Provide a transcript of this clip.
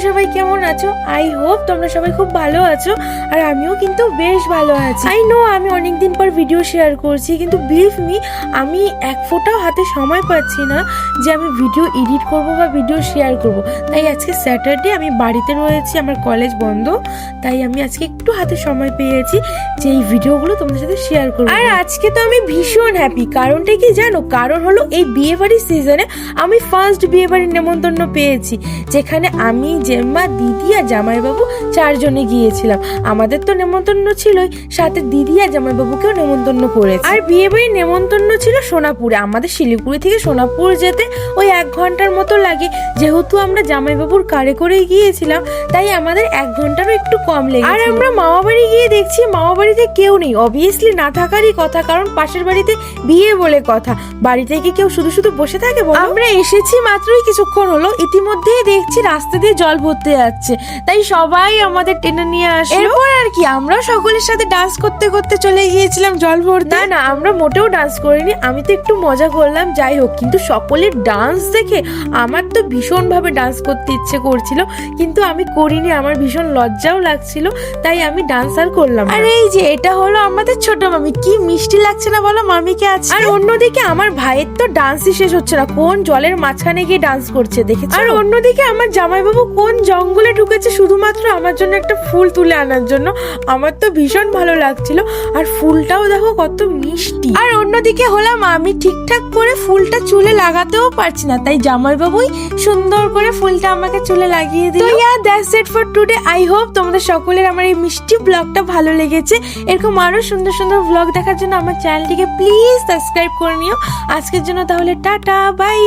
তোমরা সবাই কেমন আছো? আই হোপ তোমরা সবাই খুব ভালো আছো, আর আমিও কিন্তু বেশ ভালো আছি। আই নো আমি অনেকদিন পর ভিডিও শেয়ার করছি, কিন্তু বিলিভ মি আমি এক ফোঁটাও হাতে সময় পাচ্ছি না যে আমি ভিডিও এডিট করব বা ভিডিও শেয়ার করব। তাই আজকে স্যাটারডে, আমি বাড়িতে রয়েছি, আমার কলেজ বন্ধ, তাই আমি আজকে একটু হাতে সময় পেয়েছি যে এই ভিডিওগুলো তোমাদের সাথে শেয়ার করব। আর আজকে তো আমি ভীষণ হ্যাপি। কারণটা কি জানো? কারণ হলো এই বিয়েবাড়ির সিজনে আমি ফার্স্ট বিয়েবাড়ির নেমন্তন্ন পেয়েছি, যেখানে আমি, জেম্মা, দিদি আর জামাইবাবু চারজনে গিয়েছিলাম। আমাদের তো নেমন্তন্ন ছিলই, সাথে দিদি আর জামাইবাবুকেও নেমন্তন্ন করেছে। আর বিয়েবাড়ির নেমন্তন্ন ছিল সোনাপুরে। আমাদের শিলিগুড়ি থেকে সোনাপুর যেতে ওই 1 ঘন্টার মতো লাগে। যেহেতু আমরা জামাইবাবুর কারে করে গিয়েছিলাম, তাই আমাদের 1 ঘন্টারও একটু কম লেগেছে। আর আমরা মামা বাড়ি গিয়ে দেখছি মামা বাড়িতে কেউ নেই। অবভিয়াসলি না থাকারই কথা, কারণ পাশের বাড়িতে বিয়ে বলে কথা। বাড়িতে কি কেউ শুধু শুধু বসে থাকে বলো? আমরা এসেছি মাত্রই কিছুক্ষণ হলো, ইতিমধ্যেই দেখছি রাস্তা দিয়ে জল ভরতে যাচ্ছে, তাই সবাই আমাদের টেনে নিয়ে আসলো। এরপর আর কি আমরা সকলের সাথে ডান্স করতে করতে চলে গিয়েছিলাম জল ভরতে। না আমরা মোটেও ডান্স করিনি, আমি তো একটু মজা করলাম। যাই হোক, কিন্তু সকলের ডান্স দেখে আমার তো ভীষণ ভাবে ডান্স করতে ইচ্ছে করছিল, কিন্তু আমি করিনি। আমার ভীষণ লজ্জাও লাগছিল, তাই আমি ডান্স আর করলাম না। আর এই যে এটা হলো আমাদের ছোট মামি, কি মিষ্টি লাগছে না বলো মামিকে আছে। আর অন্যদিকে আমার ভাইয়ের তো ডান্সই শেষ হচ্ছে না, কোন জলের মাঝখানে গিয়ে ডান্স করছে দেখেছো। আর অন্যদিকে আমার জামাইবাবু কোন জঙ্গলে ঢুকেছে শুধুমাত্র আমার জন্য একটা ফুল তুলে আনার জন্য। আমার তো ভীষণ ভালো লাগছিল, আর ফুলটাও দেখো কত মিষ্টি। আর অন্যদিকে হলাম আমি, ঠিকঠাক করে ফুলটা চুলে লাগাতেও পারছি না, তাই জামাইবাবুই সুন্দর করে ফুলটা আমাকে চুলে লাগিয়ে দিল। তো that's it for today. I hope তোমাদের সকলের আমার এই মিষ্টি ব্লগটা ভালো লেগেছে। এরকম আরো সুন্দর সুন্দর ব্লগ দেখার জন্য আমার চ্যানেলটিকে প্লিজ সাবস্ক্রাইব করে নিও। আজকের জন্য তাহলে টাটা, বাই।